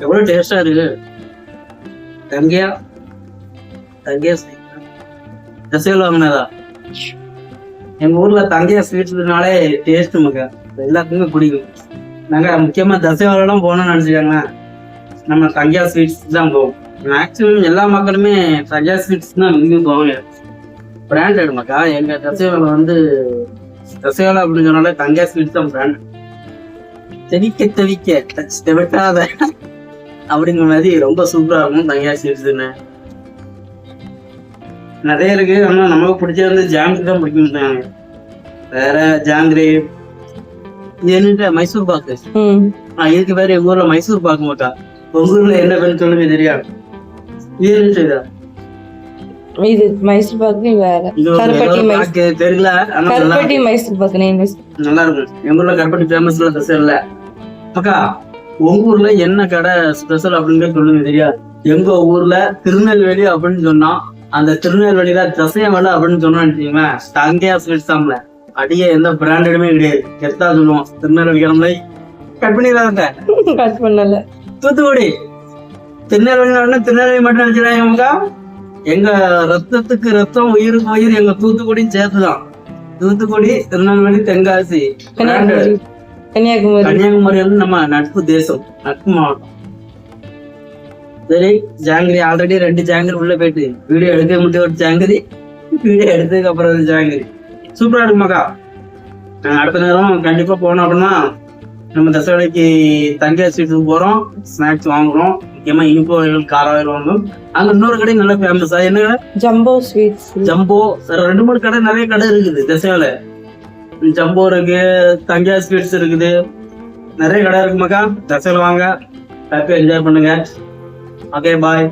எவ்வளவு டேஸ்டா இருக்கு. தங்கியா தங்கியா தசைகள் வாங்கினதா? எங்க ஊர்ல தங்கையா ஸ்வீட்ஸ்னாலே டேஸ்ட் மக்கா எல்லாத்துக்குமே பிடிக்கும். நாங்க முக்கியமா தசைவாளெல்லாம் போனோம்னு நினைச்சுக்காங்க, நம்ம தங்கையா ஸ்வீட்ஸ் தான் போவோம். மேக்சிமம் எல்லா மக்களுமே தங்கையா ஸ்வீட்ஸ் தான் விரும்பி போவாங்க. பிராண்டட் மக்கா. எங்க தசைவாளை வந்து தசைவாளை அப்படின்னு சொன்னாலே தங்கையா ஸ்வீட்ஸ் தான் பிராண்ட். தெவிக்க தெவிட்டாத அப்படிங்கிற மாதிரி ரொம்ப சூப்பரா இருக்கும் தங்கையா ஸ்வீட்ஸ்ன்னு. நிறைய இருக்கு. ஆனா நமக்கு பிடிச்சது வந்து ஜாங்கிரி தான் பிடிக்கும். வேற ஜாங்கிரி இது என்னட்டு மைசூர் பாக்கு. இதுக்கு வேற எங்க ஊர்ல மைசூர் பாக்கு மாட்டா. உங்க ஊர்ல என்ன பேரு சொல்லுங்க தெரியாது. இது என்னது? இது மைசூர் பாக்கு வேற. கருப்பட்டி மைசூர் தெரியல. ஆனா கருப்பட்டி மைசூர் பாக்கு நல்லா இருக்கும். எங்க ஊர்ல கருப்பட்டி ஃபேமஸ்ல ஸ்பெஷல் இல்ல அக்கா. உங்க ஊர்ல என்ன கடை ஸ்பெஷல் அப்படின்னு சொல்லுங்க தெரியாது. எங்க ஊர்ல திருநெல்வேலி அப்படின்னு சொன்னா அந்த திருநெல்வேலியில தசையமலை அப்படின்னு சொன்னா தங்கையா ஸ்வீட்ஸ் தான்ல. அடியே எந்த பிராண்டடுமே கிடையாது. கெத்தா சொல்லுவோம் திருநெல்வேலி கிளம்பி கட் பண்ணிடாத. கட் பண்ணல. தூத்துக்குடி திருநெல்வேலி திருநெல்வேலி மட்டும் நினைச்சிடாங்க. எங்க ரத்தத்துக்கு ரத்தம் உயிருக்கு உயிர் எங்க தூத்துக்குடியும் சேர்த்துதான். தூத்துக்குடி திருநெல்வேலி தென்காசி கன்னியாகுமரி வந்து நம்ம நட்பு தேசம், நட்பு மாவட்டம். சரி ஜாங்கிரி ஆல்ரெடி 2 ஜாங்கிரி உள்ள போயிட்டு வீடியோ எடுக்க முடியும். ஒரு ஜாங்கிரி வீடியோ எடுத்ததுக்கு அப்புறம் ஒரு ஜாங்கிரி சூப்பரா இருக்கு மக்கா. அடுத்த நேரம் கண்டிப்பா போனோம் அப்படின்னா நம்ம தசைக்கு தங்கையா ஸ்வீட்ஸுக்கு போறோம். ஸ்நாக்ஸ் வாங்குறோம். முக்கியமா இனிப்பு வகைகள் கார வகைகள் வாங்கணும். அங்க இன்னொரு கடை நல்ல ஃபேமஸா என்ன கடை? Jumbo sweets. ஜம்போ 2-3 கடை நிறைய கடை இருக்குது தசையில. ஜம்போ இருக்கு, தங்கையா ஸ்வீட்ஸ் இருக்குது, நிறைய கடை இருக்கு மக்கா. தசையில வாங்க, ஹாப்பியா என்ஜாய் பண்ணுங்க. Okay bye.